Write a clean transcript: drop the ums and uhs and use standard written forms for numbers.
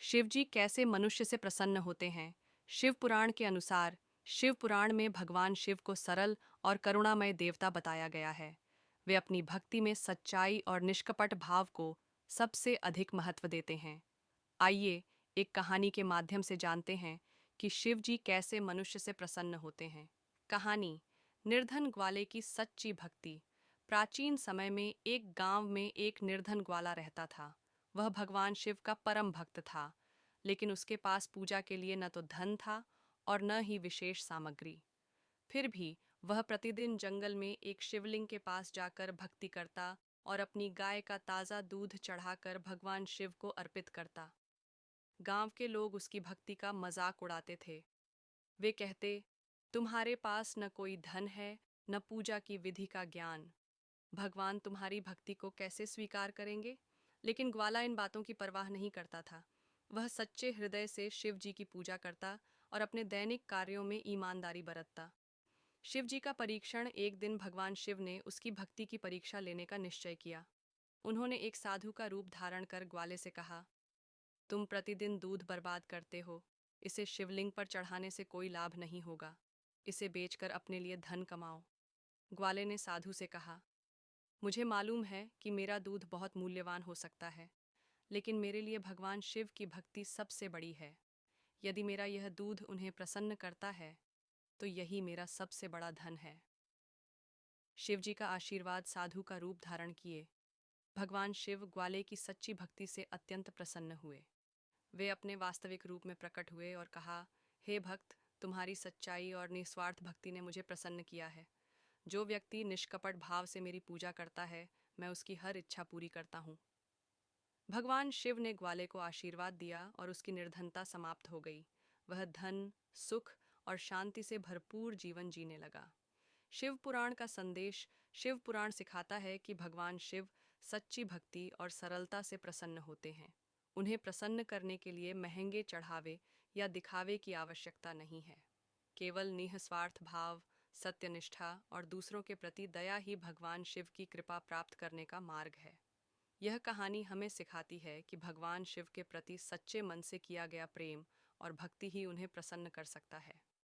शिवजी कैसे मनुष्य से प्रसन्न होते हैं। शिव पुराण के अनुसार शिव पुराण में भगवान शिव को सरल और करुणामय देवता बताया गया है। वे अपनी भक्ति में सच्चाई और निष्कपट भाव को सबसे अधिक महत्व देते हैं। आइए एक कहानी के माध्यम से जानते हैं कि शिव जी कैसे मनुष्य से प्रसन्न होते हैं। कहानी निर्धन ग्वाले की सच्ची भक्ति। प्राचीन समय में एक गांव में एक निर्धन ग्वाला रहता था। वह भगवान शिव का परम भक्त था, लेकिन उसके पास पूजा के लिए न तो धन था और न ही विशेष सामग्री। फिर भी वह प्रतिदिन जंगल में एक शिवलिंग के पास जाकर भक्ति करता और अपनी गाय का ताज़ा दूध चढ़ाकर भगवान शिव को अर्पित करता। गांव के लोग उसकी भक्ति का मजाक उड़ाते थे। वे कहते, तुम्हारे पास न कोई धन है, न पूजा की विधि का ज्ञान। भगवान तुम्हारी भक्ति को कैसे स्वीकार करेंगे? लेकिन ग्वाला इन बातों की परवाह नहीं करता था। वह सच्चे हृदय से शिव जी की पूजा करता और अपने दैनिक कार्यों में ईमानदारी बरतता। शिव जी का परीक्षण। एक दिन भगवान शिव ने उसकी भक्ति की परीक्षा लेने का निश्चय किया। उन्होंने एक साधु का रूप धारण कर ग्वाले से कहा, तुम प्रतिदिन दूध बर्बाद करते हो। इसे शिवलिंग पर चढ़ाने से कोई लाभ नहीं होगा। इसे बेचकर अपने लिए धन कमाओ। ग्वाले ने साधु से कहा, मुझे मालूम है कि मेरा दूध बहुत मूल्यवान हो सकता है, लेकिन मेरे लिए भगवान शिव की भक्ति सबसे बड़ी है। यदि मेरा यह दूध उन्हें प्रसन्न करता है, तो यही मेरा सबसे बड़ा धन है। शिवजी का आशीर्वाद। साधु का रूप धारण किए भगवान शिव ग्वाले की सच्ची भक्ति से अत्यंत प्रसन्न हुए। वे अपने वास्तविक रूप में प्रकट हुए और कहा, हे भक्त, तुम्हारी सच्चाई और निस्वार्थ भक्ति ने मुझे प्रसन्न किया है। जो व्यक्ति निष्कपट भाव से मेरी पूजा करता है, मैं उसकी हर इच्छा पूरी करता हूँ। भगवान शिव ने ग्वाले को आशीर्वाद दिया और उसकी निर्धनता समाप्त हो गई। वह धन, सुख और शांति से भरपूर जीवन जीने लगा। शिव पुराण का संदेश। शिव पुराण सिखाता है कि भगवान शिव सच्ची भक्ति और सरलता से प्रसन्न होते हैं। उन्हें प्रसन्न करने के लिए महंगे चढ़ावे या दिखावे की आवश्यकता नहीं है। केवल निस्वार्थ भाव, सत्यनिष्ठा और दूसरों के प्रति दया ही भगवान शिव की कृपा प्राप्त करने का मार्ग है। यह कहानी हमें सिखाती है कि भगवान शिव के प्रति सच्चे मन से किया गया प्रेम और भक्ति ही उन्हें प्रसन्न कर सकता है।